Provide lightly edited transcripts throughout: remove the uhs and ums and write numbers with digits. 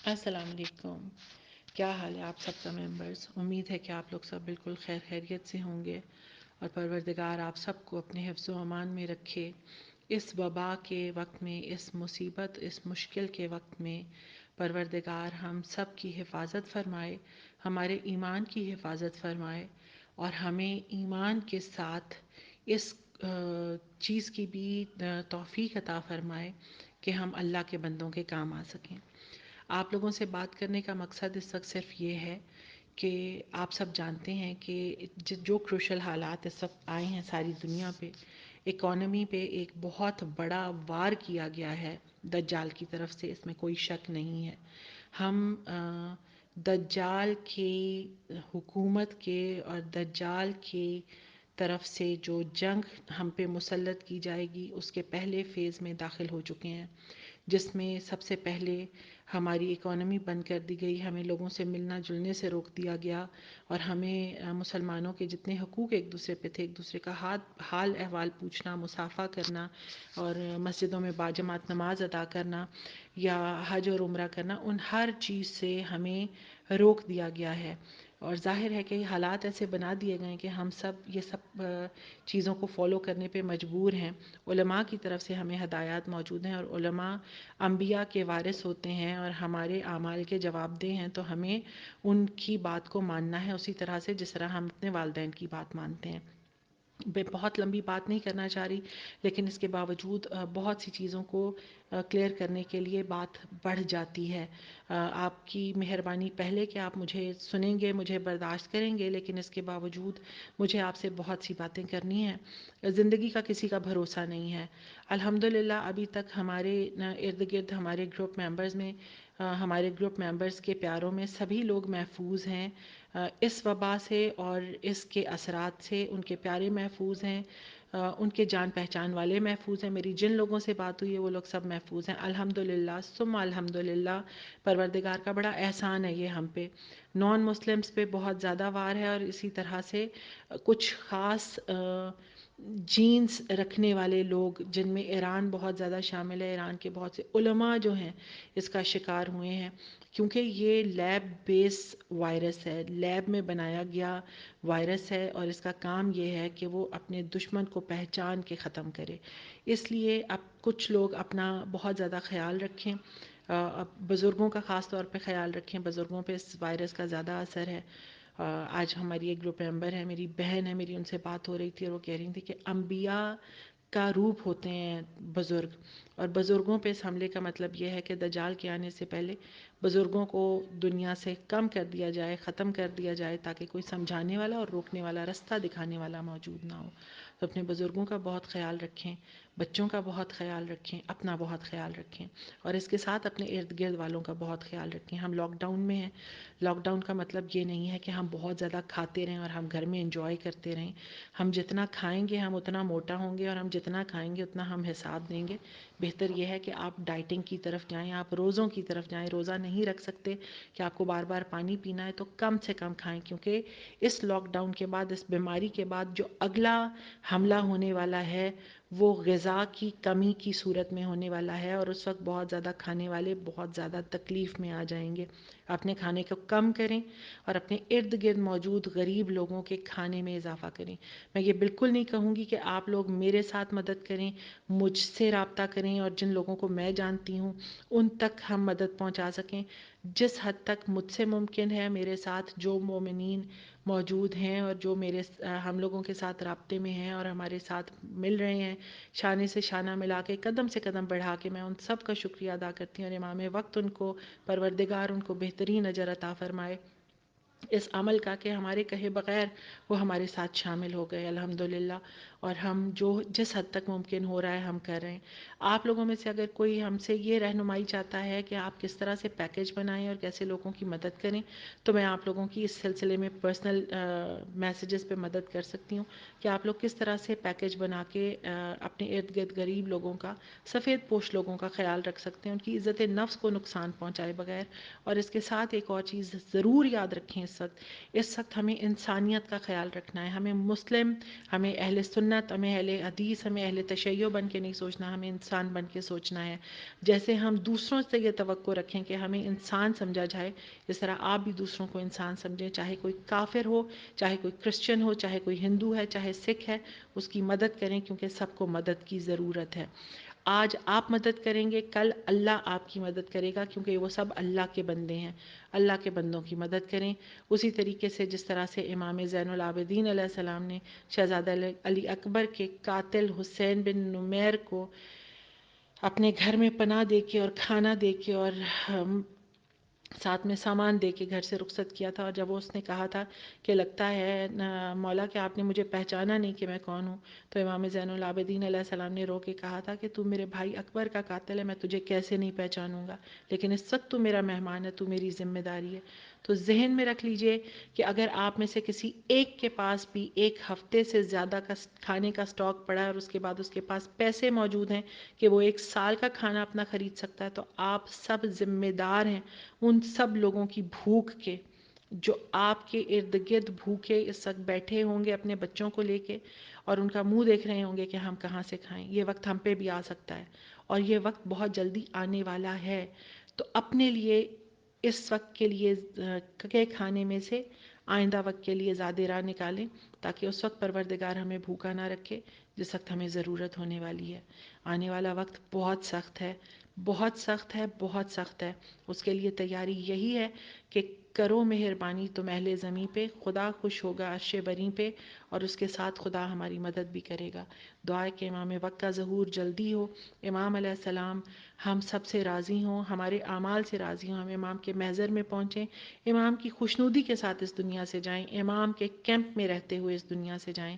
السلام علیکم. کیا حال ہے آپ سب کا ممبرز؟ امید ہے کہ آپ لوگ سب بالکل خیر خیریت سے ہوں گے اور پروردگار آپ سب کو اپنے حفظ و امان میں رکھے. اس وبا کے وقت میں، اس مصیبت، اس مشکل کے وقت میں پروردگار ہم سب کی حفاظت فرمائے، ہمارے ایمان کی حفاظت فرمائے اور ہمیں ایمان کے ساتھ اس چیز کی بھی توفیق عطا فرمائے کہ ہم اللہ کے بندوں کے کام آ سکیں. آپ لوگوں سے بات کرنے کا مقصد اس وقت صرف یہ ہے کہ آپ سب جانتے ہیں کہ جو کروشل حالات اس وقت آئے ہیں ساری دنیا پہ، اکانومی پہ ایک بہت بڑا وار کیا گیا ہے دجال کی طرف سے، اس میں کوئی شک نہیں ہے. ہم دجال کی حکومت کے اور دجال کی طرف سے جو جنگ ہم پہ مسلط کی جائے گی اس کے پہلے فیز میں داخل ہو چکے ہیں، جس میں سب سے پہلے ہماری اکانومی بند کر دی گئی، ہمیں لوگوں سے ملنا جلنے سے روک دیا گیا اور ہمیں مسلمانوں کے جتنے حقوق ایک دوسرے پہ تھے، ایک دوسرے کا حال احوال پوچھنا، مصافحہ کرنا اور مسجدوں میں باجماعت نماز ادا کرنا یا حج اور عمرہ کرنا، ان ہر چیز سے ہمیں روک دیا گیا ہے. اور ظاہر ہے کہ یہ حالات ایسے بنا دیے گئے ہیں کہ ہم سب یہ سب چیزوں کو فالو کرنے پہ مجبور ہیں. علماء کی طرف سے ہمیں ہدایات موجود ہیں اور علماء انبیاء کے وارث ہوتے ہیں اور ہمارے اعمال کے جواب دہ ہیں، تو ہمیں ان کی بات کو ماننا ہے اسی طرح سے جس طرح ہم اپنے والدین کی بات مانتے ہیں. میں بہت لمبی بات نہیں کرنا چاہ رہی، لیکن اس کے باوجود بہت سی چیزوں کو کلیئر کرنے کے لیے بات بڑھ جاتی ہے. آپ کی مہربانی پہلے کہ آپ مجھے سنیں گے، مجھے برداشت کریں گے، لیکن اس کے باوجود مجھے آپ سے بہت سی باتیں کرنی ہیں. زندگی کا کسی کا بھروسہ نہیں ہے. الحمدللہ ابھی تک ہمارے ارد گرد ہمارے گروپ ممبرز میں، ہمارے گروپ ممبرز کے پیاروں میں سبھی لوگ محفوظ ہیں اس وبا سے اور اس کے اثرات سے. ان کے پیارے محفوظ ہیں، ان کے جان پہچان والے محفوظ ہیں، میری جن لوگوں سے بات ہوئی ہے وہ لوگ سب محفوظ ہیں الحمدللہ ثم الحمدللہ. پروردگار کا بڑا احسان ہے یہ ہم پہ. نان مسلمز پہ بہت زیادہ وار ہے اور اسی طرح سے کچھ خاص جینز رکھنے والے لوگ جن میں ایران بہت زیادہ شامل ہے، ایران کے بہت سے علماء جو ہیں اس کا شکار ہوئے ہیں، کیونکہ یہ لیب بیس وائرس ہے، لیب میں بنایا گیا وائرس ہے اور اس کا کام یہ ہے کہ وہ اپنے دشمن کو پہچان کے ختم کرے. اس لیے اب کچھ لوگ اپنا بہت زیادہ خیال رکھیں، بزرگوں کا خاص طور پہ خیال رکھیں. بزرگوں پہ اس وائرس کا زیادہ اثر ہے. آج ہماری ایک گروپ ممبر ہے، میری بہن ہے، میری ان سے بات ہو رہی تھی اور وہ کہہ رہی تھی کہ انبیاء کا روپ ہوتے ہیں بزرگ، اور بزرگوں پہ اس حملے کا مطلب یہ ہے کہ دجال کے آنے سے پہلے بزرگوں کو دنیا سے کم کر دیا جائے، ختم کر دیا جائے، تاکہ کوئی سمجھانے والا اور روکنے والا، رستہ دکھانے والا موجود نہ ہو. تو اپنے بزرگوں کا بہت خیال رکھیں، بچوں کا بہت خیال رکھیں، اپنا بہت خیال رکھیں اور اس کے ساتھ اپنے ارد گرد والوں کا بہت خیال رکھیں. ہم لاک ڈاؤن میں ہیں. لاک ڈاؤن کا مطلب یہ نہیں ہے کہ ہم بہت زیادہ کھاتے رہیں اور ہم گھر میں انجوائے کرتے رہیں. ہم جتنا کھائیں گے ہم اتنا موٹا ہوں گے اور ہم جتنا کھائیں گے اتنا ہم حساب دیں گے. بہتر یہ ہے کہ آپ ڈائٹنگ کی طرف جائیں، آپ روزوں کی طرف جائیں. روزہ نہیں رکھ سکتے کہ آپ کو بار بار پانی پینا ہے تو کم سے کم کھائیں، کیونکہ اس لاک ڈاؤن کے بعد، اس بیماری کے بعد جو اگلا حملہ ہونے والا ہے وہ غذا کی کمی کی صورت میں ہونے والا ہے اور اس وقت بہت زیادہ کھانے والے بہت زیادہ تکلیف میں آ جائیں گے. اپنے کھانے کو کم کریں اور اپنے ارد گرد موجود غریب لوگوں کے کھانے میں اضافہ کریں. میں یہ بالکل نہیں کہوں گی کہ آپ لوگ میرے ساتھ مدد کریں، مجھ سے رابطہ کریں اور جن لوگوں کو میں جانتی ہوں ان تک ہم مدد پہنچا سکیں. جس حد تک مجھ سے ممکن ہے، میرے ساتھ جو مومنین موجود ہیں اور جو ہم لوگوں کے ساتھ رابطے میں ہیں اور ہمارے ساتھ مل رہے ہیں، شانے سے شانہ ملا کے، قدم سے قدم بڑھا کے، میں ان سب کا شکریہ ادا کرتی ہوں اور امام وقت ان کو، پروردگار ان کو بہترین اجر عطا فرمائے اس عمل کا کہ ہمارے کہے بغیر وہ ہمارے ساتھ شامل ہو گئے الحمدللہ. اور ہم جس حد تک ممکن ہو رہا ہے ہم کر رہے ہیں. آپ لوگوں میں سے اگر کوئی ہم سے یہ رہنمائی چاہتا ہے کہ آپ کس طرح سے پیکیج بنائیں اور کیسے لوگوں کی مدد کریں، تو میں آپ لوگوں کی اس سلسلے میں پرسنل میسیجز پہ مدد کر سکتی ہوں کہ آپ لوگ کس طرح سے پیکیج بنا کے اپنے ارد گرد غریب لوگوں کا، سفید پوش لوگوں کا خیال رکھ سکتے ہیں، ان کی عزت نفس کو نقصان پہنچائے بغیر. اور اس کے ساتھ ایک اور چیز ضرور یاد رکھیں اس وقت ہمیں انسانیت کا خیال رکھنا ہے. ہمیں مسلم، ہمیں اہل سنت، ہمیں اہل حدیث، ہمیں اہل تشیع بن کے نہیں سوچنا، ہمیں انسان بن کے سوچنا ہے. جیسے ہم دوسروں سے یہ توقع رکھیں کہ ہمیں انسان سمجھا جائے، اس طرح آپ بھی دوسروں کو انسان سمجھیں. چاہے کوئی کافر ہو، چاہے کوئی کرسچن ہو، چاہے کوئی ہندو ہے، چاہے سکھ ہے، اس کی مدد کریں، کیونکہ سب کو مدد کی ضرورت ہے. آج آپ مدد کریں گے، کل اللہ آپ کی مدد کرے گا، کیونکہ وہ سب اللہ کے بندے ہیں. اللہ کے بندوں کی مدد کریں. اسی طریقے سے جس طرح سے امام زین العابدین علیہ السلام نے شہزادہ علی اکبر کے قاتل حسین بن نمیر کو اپنے گھر میں پناہ دے کے اور کھانا دے کے اور ساتھ میں سامان دے کے گھر سے رخصت کیا تھا. اور جب اس نے کہا تھا کہ لگتا ہے مولا کہ آپ نے مجھے پہچانا نہیں کہ میں کون ہوں، تو امام زین العابدین علیہ السلام نے رو کے کہا تھا کہ تو میرے بھائی اکبر کا قاتل ہے، میں تجھے کیسے نہیں پہچانوں گا، لیکن اس وقت تو میرا مہمان ہے، تو میری ذمہ داری ہے. تو ذہن میں رکھ لیجئے کہ اگر آپ میں سے کسی ایک کے پاس بھی ایک ہفتے سے زیادہ کا کھانے کا سٹاک پڑا ہے اور اس کے بعد اس کے پاس پیسے موجود ہیں کہ وہ ایک سال کا کھانا اپنا خرید سکتا ہے، تو آپ سب ذمہ دار ہیں ان سب لوگوں کی بھوک کے جو آپ کے ارد گرد بھوکے اس وقت بیٹھے ہوں گے اپنے بچوں کو لے کے، اور ان کا منہ دیکھ رہے ہوں گے کہ ہم کہاں سے کھائیں. یہ وقت ہم پہ بھی آ سکتا ہے اور یہ وقت بہت جلدی آنے والا ہے. تو اپنے لیے اس وقت کے لیے کے کھانے میں سے آئندہ وقت کے لیے زیادہ راہ نکالیں، تاکہ اس وقت پروردگار ہمیں بھوکا نہ رکھے جس وقت ہمیں ضرورت ہونے والی ہے. آنے والا وقت بہت سخت ہے، بہت سخت ہے، بہت سخت ہے. اس کے لیے تیاری یہی ہے کہ کرو مہربانی تم اہل زمیں پہ، خدا خوش ہوگا عرش بری پہ، اور اس کے ساتھ خدا ہماری مدد بھی کرے گا. دعا ہے کہ امام وقت کا ظہور جلدی ہو، امام علیہ السلام ہم سب سے راضی ہوں، ہمارے اعمال سے راضی ہوں، ہم امام کے محضر میں پہنچیں، امام کی خوشنودی کے ساتھ اس دنیا سے جائیں، امام کے کیمپ میں رہتے ہوئے اس دنیا سے جائیں.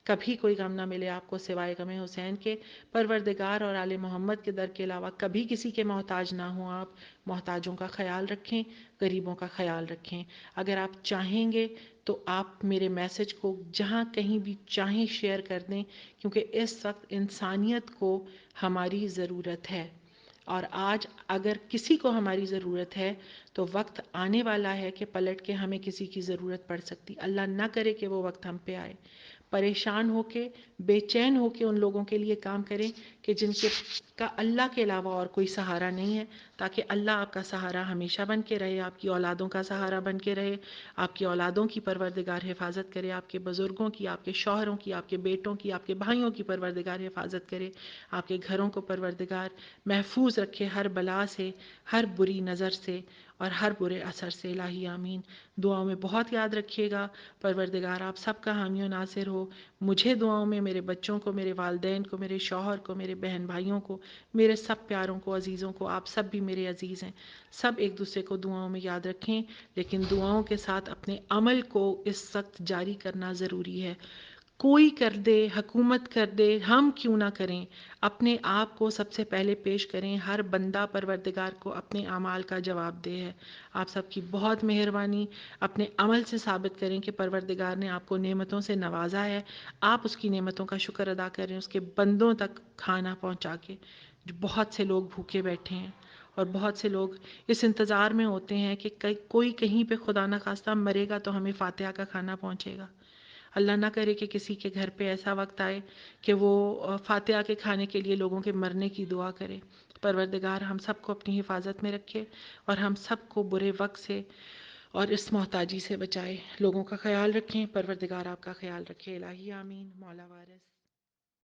کبھی کوئی غم نہ ملے آپ کو سوائے غم حسین کے. پروردگار اور آل محمد کے در کے علاوہ کبھی کسی کے محتاج نہ ہوں. آپ محتاجوں کا خیال رکھیں، غریبوں کا خیال رکھیں. اگر آپ چاہیں گے تو آپ میرے میسج کو جہاں کہیں بھی چاہیں شیئر کر دیں، کیونکہ اس وقت انسانیت کو ہماری ضرورت ہے. اور آج اگر کسی کو ہماری ضرورت ہے تو وقت آنے والا ہے کہ پلٹ کے ہمیں کسی کی ضرورت پڑ سکتی. اللہ نہ کرے کہ وہ وقت ہم پہ آئے. پریشان ہو کے، بے چین ہو کے ان لوگوں کے لیے کام کریں کہ جن کے کا اللہ کے علاوہ اور کوئی سہارا نہیں ہے، تاکہ اللہ آپ کا سہارا ہمیشہ بن کے رہے، آپ کی اولادوں کا سہارا بن کے رہے، آپ کی اولادوں کی پروردگار حفاظت کرے، آپ کے بزرگوں کی، آپ کے شوہروں کی، آپ کے بیٹوں کی، آپ کے بھائیوں کی پروردگار حفاظت کرے، آپ کے گھروں کو پروردگار محفوظ رکھے ہر بلا سے، ہر بری نظر سے اور ہر برے اثر سے. الہی آمین. دعاؤں میں بہت یاد رکھیے گا. پروردگار آپ سب کا حامی و ناصر ہو. مجھے دعاؤں میں، میرے بچوں کو، میرے والدین کو، میرے شوہر کو، میرے بہن بھائیوں کو، میرے سب پیاروں کو، عزیزوں کو، آپ سب بھی میرے عزیز ہیں. سب ایک دوسرے کو دعاؤں میں یاد رکھیں، لیکن دعاؤں کے ساتھ اپنے عمل کو اس وقت جاری کرنا ضروری ہے. کوئی کر دے، حکومت کر دے، ہم کیوں نہ کریں، اپنے آپ کو سب سے پہلے پیش کریں. ہر بندہ پروردگار کو اپنے اعمال کا جواب دہ ہے. آپ سب کی بہت مہربانی. اپنے عمل سے ثابت کریں کہ پروردگار نے آپ کو نعمتوں سے نوازا ہے، آپ اس کی نعمتوں کا شکر ادا کریں، اس کے بندوں تک کھانا پہنچا کے. جو بہت سے لوگ بھوکے بیٹھے ہیں اور بہت سے لوگ اس انتظار میں ہوتے ہیں کہ کوئی کہیں پہ خدا نہ خواستہ مرے گا تو ہمیں فاتحہ کا کھانا پہنچے گا. اللہ نہ کرے کہ کسی کے گھر پہ ایسا وقت آئے کہ وہ فاتحہ کے کھانے کے لیے لوگوں کے مرنے کی دعا کرے. پروردگار ہم سب کو اپنی حفاظت میں رکھے اور ہم سب کو برے وقت سے اور اس محتاجی سے بچائے. لوگوں کا خیال رکھیں، پروردگار آپ کا خیال رکھے. الہی آمین. مولا وارث.